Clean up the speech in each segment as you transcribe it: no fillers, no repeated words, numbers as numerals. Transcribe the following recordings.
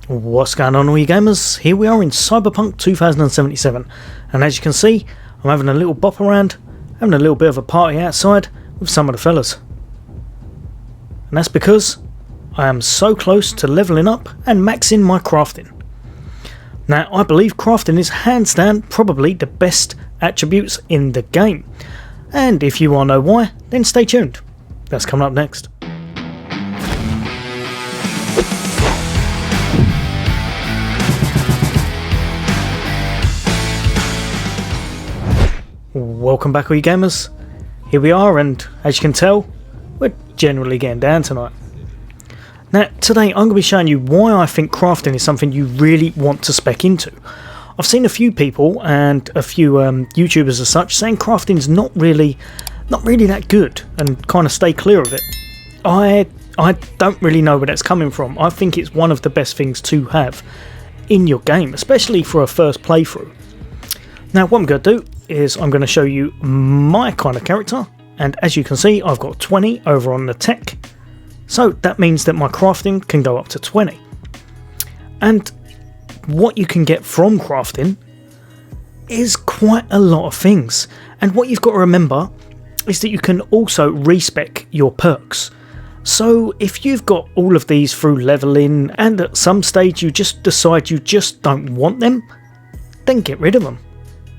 What's going on, all you gamers? Here we are in Cyberpunk 2077, and as you can see, I'm having a little bop around, having a little bit of a party outside with some of the fellas. And that's because I am so close to leveling up and maxing my crafting. Now, I believe crafting is hands down probably the best attributes in the game, and if you want to know why, then stay tuned. That's coming up next. Welcome back, all you gamers. Here we are, and as you can tell, we're generally getting down tonight. Now, today I'm going to be showing you why I think crafting is something you really want to spec into. I've seen a few people and a few YouTubers as such saying crafting is not really that good and kind of stay clear of it. I don't really know where that's coming from. I think it's one of the best things to have in your game, especially for a first playthrough. Now, what I'm going to do is I'm going to show you my kind of character, and as you can see, I've got 20 over on the tech, so that means that my crafting can go up to 20. And what you can get from crafting is quite a lot of things, and what you've got to remember is that you can also respec your perks. So if you've got all of these through leveling and at some stage you just decide you just don't want them, then get rid of them.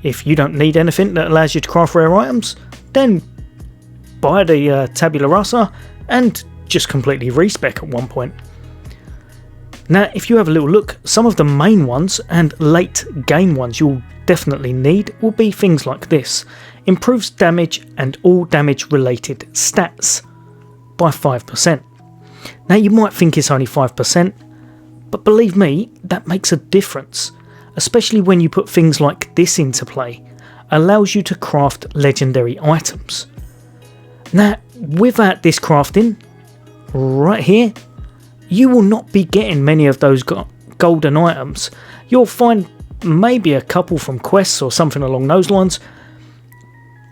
If you don't need anything that allows you to craft rare items, then buy the tabula rasa and just completely respec at one point. Now, if you have a little look, some of the main ones and late game ones you'll definitely need will be things like this. Improves damage and all damage related stats by 5%. Now, you might think it's only 5%, but believe me, that makes a difference. Especially when you put things like this into play, allows you to craft legendary items. Now, without this crafting, right here, you will not be getting many of those golden items. You'll find maybe a couple from quests or something along those lines,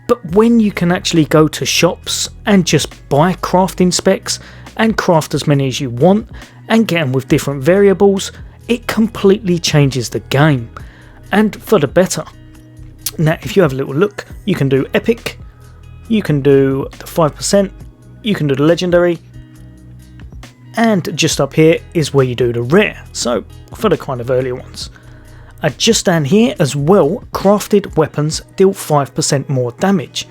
but when you can actually go to shops and just buy crafting specs and craft as many as you want and get them with different variables, it completely changes the game, and for the better. Now, if you have a little look, you can do epic, you can do the 5%, you can do the legendary, and just up here is where you do the rare, so for the kind of earlier ones. Just down here as well, crafted weapons deal 5% more damage.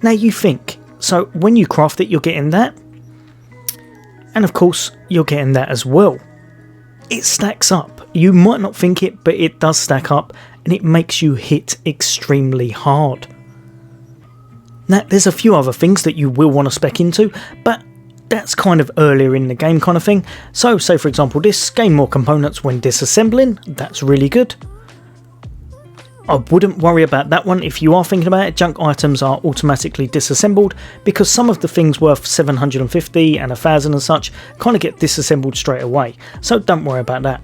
Now you think, so when you craft it you're getting that, and of course you're getting that as well. It stacks up. You might not think it, but it does stack up, and it makes you hit extremely hard. Now, there's a few other things that you will want to spec into, but that's kind of earlier in the game kind of thing. So, say for example this, gain more components when disassembling, that's really good. I wouldn't worry about that one if you are thinking about it. Junk items are automatically disassembled because some of the things worth 750 and 1000 and such kind of get disassembled straight away, so don't worry about that.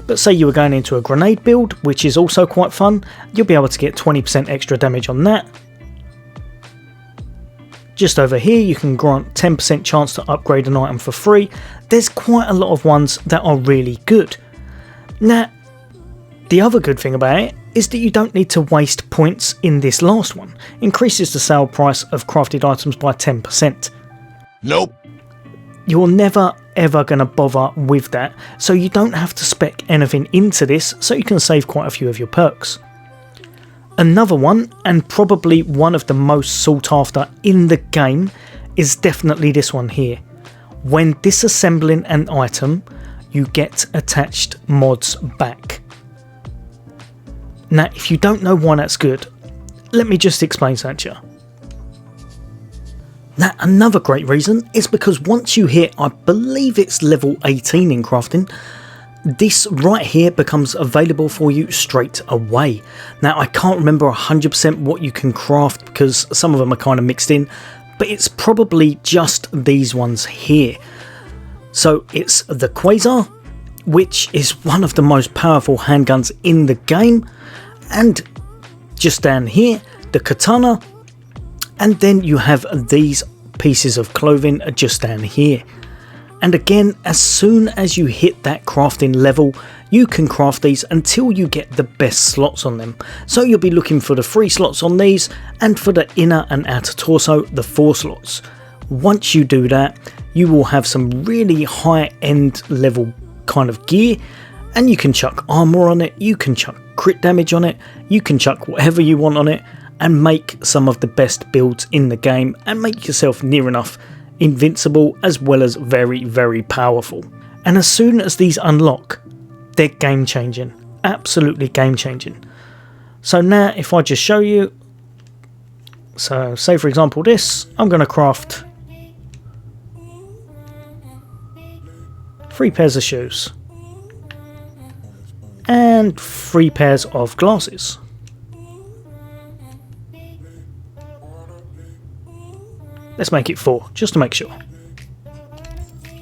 But say you were going into a grenade build, which is also quite fun, you'll be able to get 20% extra damage on that. Just over here you can grant 10% chance to upgrade an item for free. There's quite a lot of ones that are really good. Now, the other good thing about it is that you don't need to waste points in this last one. Increases the sale price of crafted items by 10%. Nope. You're never ever going to bother with that, so you don't have to spec anything into this, so you can save quite a few of your perks. Another one, and probably one of the most sought after in the game, is definitely this one here. When disassembling an item, you get attached mods back. Now, if you don't know why that's good, let me just explain something to you. Now, another great reason is because once you hit, I believe it's level 18 in crafting, this right here becomes available for you straight away. Now, I can't remember 100% what you can craft because some of them are kind of mixed in, but it's probably just these ones here. So it's the Quasar, which is one of the most powerful handguns in the game, and just down here the katana, and then you have these pieces of clothing just down here. And again, as soon as you hit that crafting level, you can craft these until you get the best slots on them. So you'll be looking for the 3 slots on these, and for the inner and outer torso, the 4 slots. Once you do that, you will have some really high end level kind of gear, and you can chuck armor on it, you can chuck crit damage on it, you can chuck whatever you want on it, and make some of the best builds in the game, and make yourself near enough invincible as well as very, very powerful. And as soon as these unlock, they're game changing, absolutely game changing. So now if I just show you, so say for example this, I'm going to craft 3 pairs of shoes and 3 pairs of glasses. Let's make it 4, just to make sure.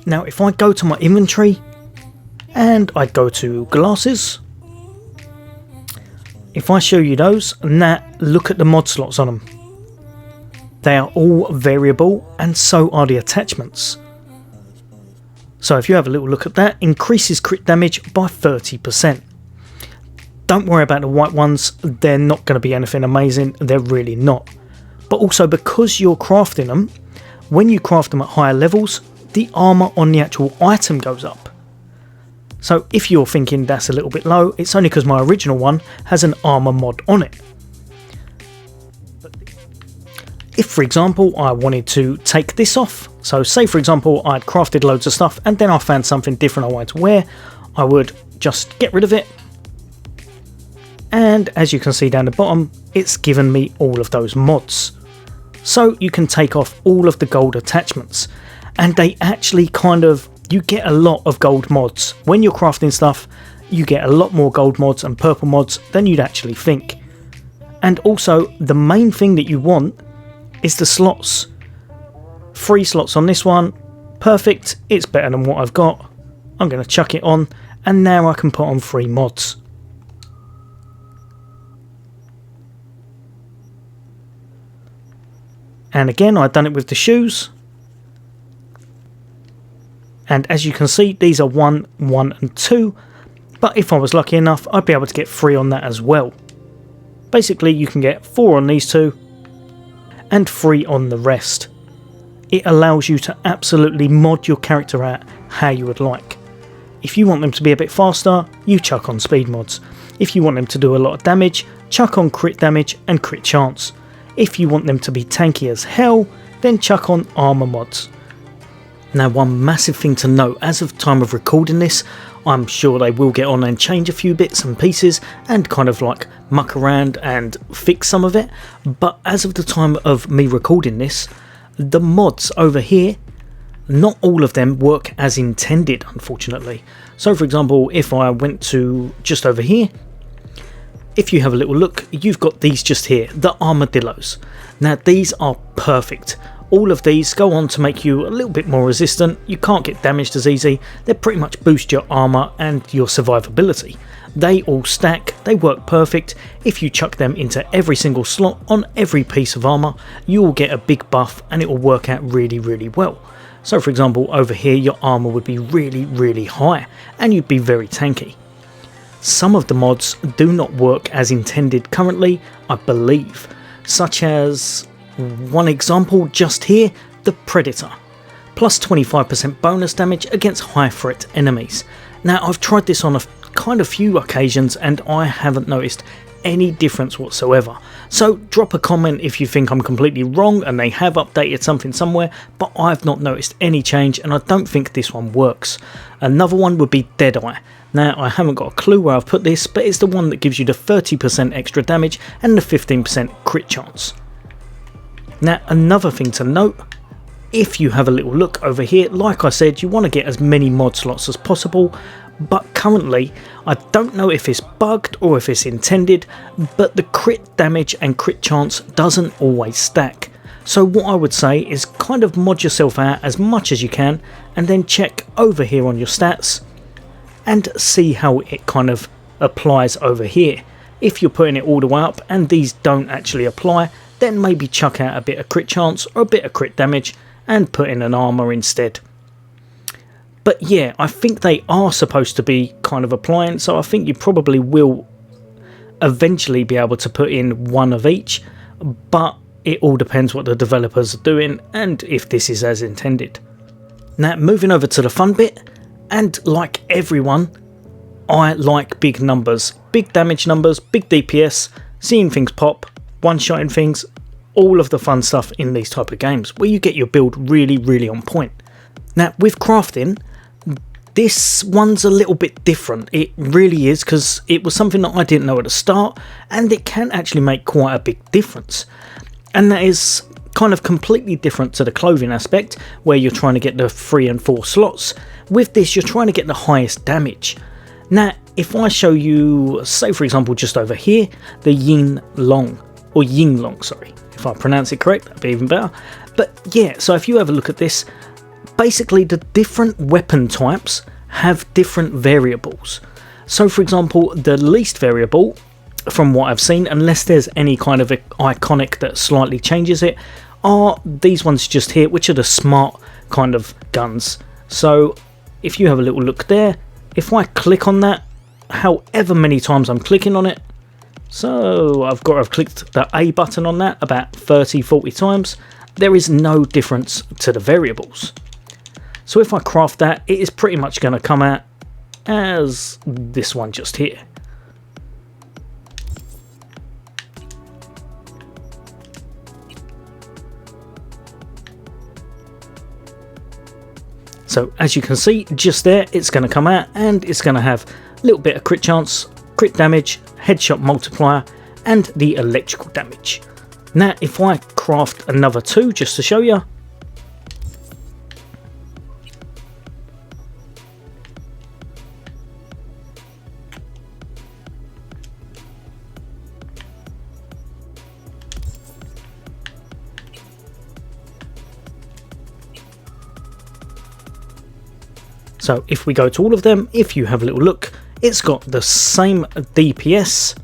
Now if I go to my inventory and I go to glasses, if I show you those, now look at the mod slots on them. They are all variable, and so are the attachments. So if you have a little look at that, increases crit damage by 30%. Don't worry about the white ones, they're not going to be anything amazing, they're really not. But also because you're crafting them, when you craft them at higher levels, the armour on the actual item goes up. So if you're thinking that's a little bit low, it's only because my original one has an armour mod on it. If for example I wanted to take this off, so say for example I'd crafted loads of stuff and then I found something different I wanted to wear, I would just get rid of it. And as you can see down the bottom, it's given me all of those mods. So you can take off all of the gold attachments, and they actually you get a lot of gold mods. When you're crafting stuff, you get a lot more gold mods and purple mods than you'd actually think. And also, the main thing that you want is the slots. 3 slots on this one, perfect, it's better than what I've got. I'm going to chuck it on, and now I can put on 3 mods. And again, I've done it with the shoes. And as you can see, these are 1, 1 and 2. But if I was lucky enough, I'd be able to get 3 on that as well. Basically, you can get 4 on these 2 and 3 on the rest. It allows you to absolutely mod your character out how you would like. If you want them to be a bit faster, you chuck on speed mods. If you want them to do a lot of damage, chuck on crit damage and crit chance. If you want them to be tanky as hell, then chuck on armor mods. Now one massive thing to note, as of time of recording this, I'm sure they will get on and change a few bits and pieces and kind of like muck around and fix some of it, but as of the time of me recording this, the mods over here, not all of them work as intended, unfortunately. So for example, if I went to just over here, if you have a little look, you've got these just here, the armadillos. Now these are perfect. All of these go on to make you a little bit more resistant, you can't get damaged as easy, they pretty much boost your armour and your survivability. They all stack, they work perfect. If you chuck them into every single slot on every piece of armour, you will get a big buff and it will work out really, really well. So for example, over here your armour would be really, really high and you'd be very tanky. Some of the mods do not work as intended currently, I believe, such as one example just here, the Predator, plus 25% bonus damage against high threat enemies. Now I've tried this on a kind of few occasions and I haven't noticed any difference whatsoever. So drop a comment if you think I'm completely wrong and they have updated something somewhere, but I've not noticed any change and I don't think this one works. Another one would be Deadeye. Now I haven't got a clue where I've put this, but it's the one that gives you the 30% extra damage and the 15% crit chance. Now another thing to note, if you have a little look over here, like I said, you want to get as many mod slots as possible, but currently I don't know if it's bugged or if it's intended, but the crit damage and crit chance doesn't always stack. So what I would say is kind of mod yourself out as much as you can and then check over here on your stats and see how it kind of applies over here. If you're putting it all the way up and these don't actually apply, then maybe chuck out a bit of crit chance or a bit of crit damage and put in an armour instead. But yeah, I think they are supposed to be kind of applying, so I think you probably will eventually be able to put in one of each, but it all depends what the developers are doing and if this is as intended. Now, moving over to the fun bit, and like everyone, I like big numbers, big damage numbers, big DPS, seeing things pop, one-shotting things, all of the fun stuff in these type of games where you get your build really on point. Now, with crafting, this one's a little bit different. It really is, because it was something that I didn't know at the start, and it can actually make quite a big difference. And that is kind of completely different to the clothing aspect, where you're trying to get the 3 and 4 slots. With this, you're trying to get the highest damage. Now, if I show you, say for example, just over here, the Yin Long, or Ying Long, sorry, if I pronounce it correct, that'd be even better. But yeah, so if you have a look at this, basically the different weapon types have different variables. So for example, the least variable, from what I've seen, unless there's any kind of iconic that slightly changes it, are these ones just here, which are the smart kind of guns. So if you have a little look there, if I click on that, however many times I'm clicking on it, so I've clicked the A button on that about 30-40 times, there is no difference to the variables. So if I craft that, it is pretty much going to come out as this one just here. So as you can see, just there, it's going to come out and it's going to have a little bit of crit chance, crit damage, headshot multiplier, and the electrical damage. Now, if I craft another 2 just to show you. So if we go to all of them, if you have a little look, it's got the same DPS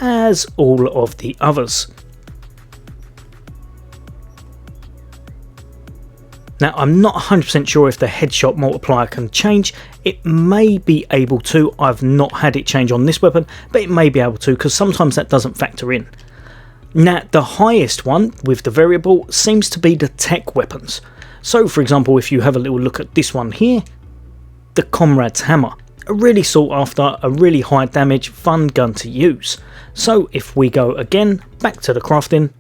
as all of the others. Now, I'm not 100% sure if the headshot multiplier can change. It may be able to. I've not had it change on this weapon, but it may be able to, because sometimes that doesn't factor in. Now, the highest one with the variable seems to be the tech weapons. So for example, if you have a little look at this one here, the Comrade's Hammer, a really sought after, a really high damage, fun gun to use. So if we go again back to the crafting,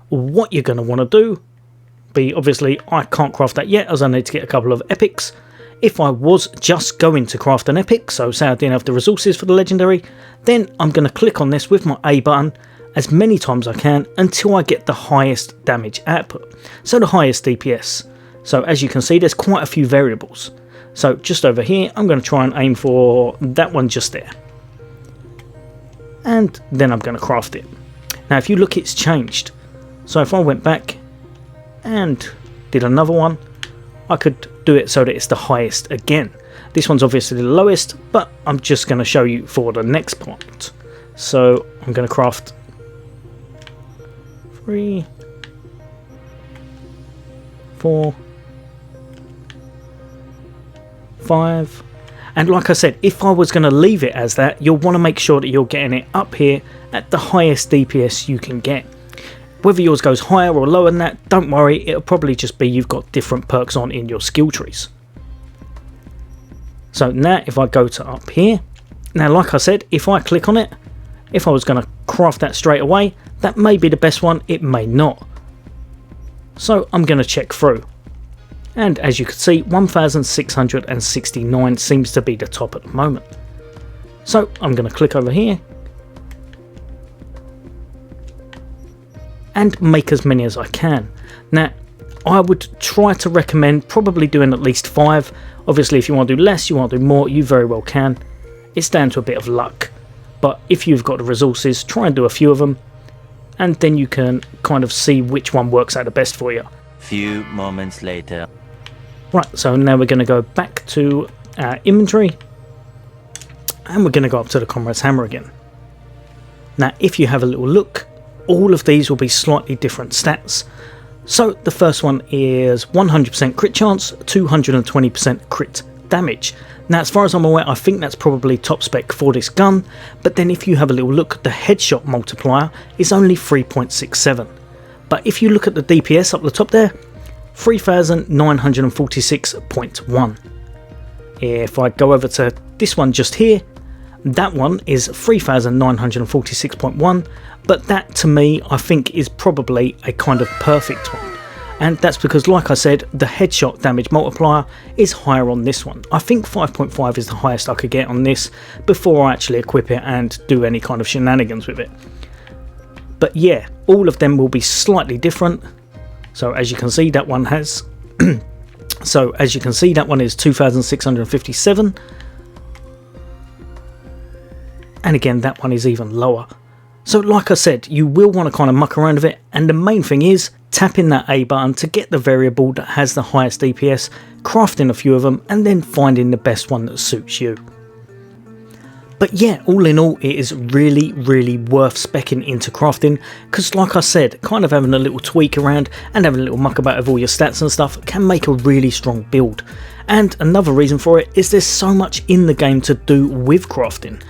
what you're going to want to do, obviously I can't craft that yet as I need to get a couple of epics. If I was just going to craft an epic, so say I didn't have the resources for the legendary, then I'm going to click on this with my A button as many times as I can until I get the highest damage output, so the highest DPS. So as you can see, there's quite a few variables. So just over here, I'm going to try and aim for that one just there, and then I'm going to craft it. Now if you look, it's changed. So if I went back and did another one, I could do it so that it's the highest again. This one's obviously the lowest, but I'm just going to show you for the next part. So I'm going to craft 3, 4, 5, and like I said, if I was going to leave it as that, you'll want to make sure that you're getting it up here at the highest DPS you can get. Whether yours goes higher or lower than that, don't worry, it'll probably just be you've got different perks on in your skill trees. So now if I go to up here, now like I said, if I click on it, if I was going to craft that straight away, that may be the best one, it may not. So I'm going to check through. And as you can see, 1669 seems to be the top at the moment. So I'm going to click over here and make as many as I can. Now I would try to recommend probably doing at least 5. Obviously if you want to do less, you want to do more, you very well can. It's down to a bit of luck. But if you've got the resources, try and do a few of them, and then you can kind of see which one works out the best for you. Few moments later. Right, so now we're going to go back to our inventory, and we're going to go up to the Comrade's Hammer again. Now if you have a little look, all of these will be slightly different stats. So the first one is 100% crit chance, 220% crit damage. Now as far as I'm aware, I think that's probably top spec for this gun, but then if you have a little look, the headshot multiplier is only 3.67. But if you look at the DPS up the top there, 3946.1. If I go over to this one just here, that one is 3946.1, but that to me I think is probably a kind of perfect one. And that's because, like I said, the headshot damage multiplier is higher on this one. I think 5.5 is the highest I could get on this before I actually equip it and do any kind of shenanigans with it. But yeah, all of them will be slightly different. So as you can see, that one has that one is 2657, and again that one is even lower. So like I said, you will want to kind of muck around with it, and the main thing is tapping that A button to get the variable that has the highest DPS, crafting a few of them, and then finding the best one that suits you. But yeah, all in all, it is really worth speccing into crafting, because like I said, kind of having a little tweak around and having a little muck about with all your stats and stuff can make a really strong build. And another reason for it is there's so much in the game to do with crafting.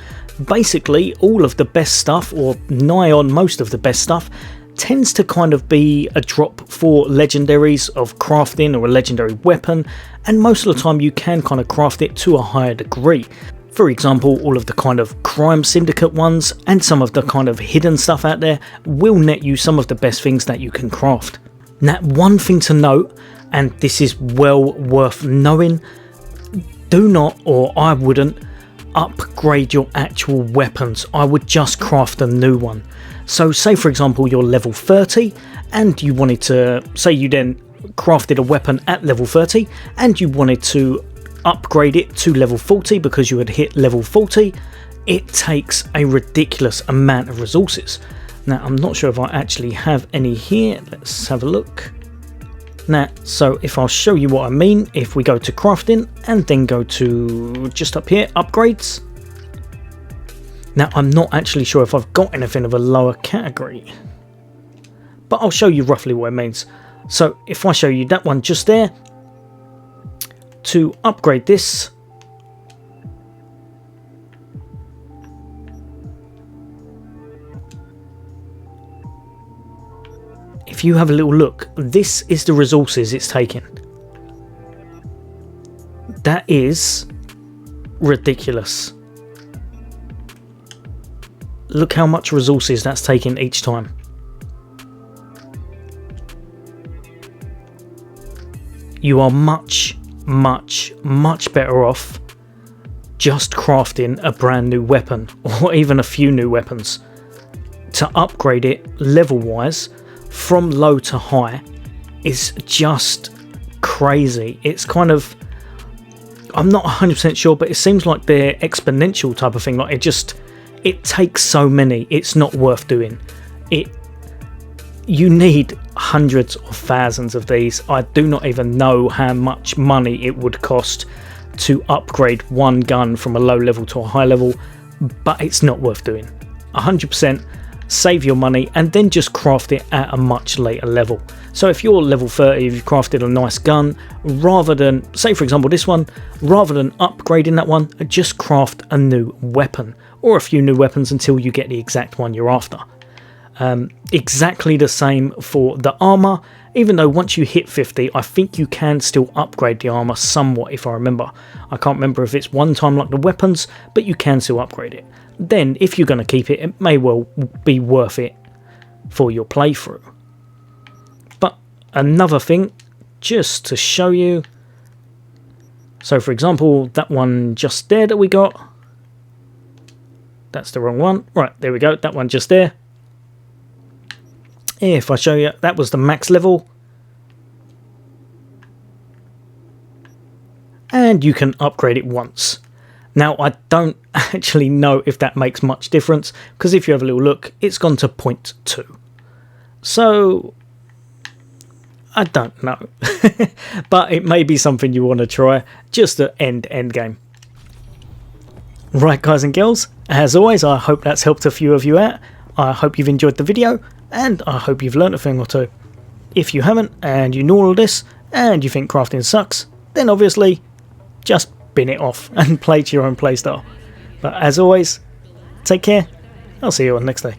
Basically, all of the best stuff, or nigh on most of the best stuff, tends to kind of be a drop for legendaries of crafting or a legendary weapon, and most of the time you can kind of craft it to a higher degree. For example, all of the kind of crime syndicate ones and some of the kind of hidden stuff out there will net you some of the best things that you can craft. Now, one thing to note, and this is well worth knowing, do not, or I wouldn't, upgrade your actual weapons. I would just craft a new one. So say for example you're level 30 and you wanted to, say you then crafted a weapon at level 30 and you wanted to upgrade it to level 40 because you had hit level 40, it takes a ridiculous amount of resources. Now I'm not sure if I actually have any here, let's have a look. Now, so if I'll show you what I mean, if we go to crafting and then go to just up here, upgrades. Now I'm not actually sure if I've got anything of a lower category, but I'll show you roughly what it means. So if I show you that one just there, to upgrade this, if you have a little look, this is the resources it's taking. That is ridiculous. Look how much resources that's taking each time. You are much better off just crafting a brand new weapon, or even a few new weapons, to upgrade it level wise from low to high is just crazy. It's kind of, I'm not 100% sure, but it seems like they're exponential type of thing. Like it takes so many, it's not worth doing it. You need hundreds or thousands of these. I do not even know how much money it would cost to upgrade one gun from a low level to a high level, but it's not worth doing. 100% save your money and then just craft it at a much later level. So if you're level 30, if you've crafted a nice gun, rather than, say for example this one, rather than upgrading that one, just craft a new weapon or a few new weapons until you get the exact one you're after. Exactly the same for the armor, even though once you hit 50 I think you can still upgrade the armor somewhat, if I remember. I can't remember if it's one time like the weapons, but you can still upgrade it. Then if you're going to keep it, it may well be worth it for your playthrough. But another thing, just to show you, so for example that one just there that we got, that's the wrong one, right, there we go, that one just there. If I show you, that was the max level. And you can upgrade it once. Now, I don't actually know if that makes much difference, because if you have a little look, it's gone to 0.2. So, I don't know. But it may be something you want to try, just to end game. Right, guys and girls, as always, I hope that's helped a few of you out. I hope you've enjoyed the video, and I hope you've learnt a thing or two. if you haven't and you know all of this and you think crafting sucks, then obviously just bin it off and play to your own playstyle. But as always, take care. I'll see you on next day.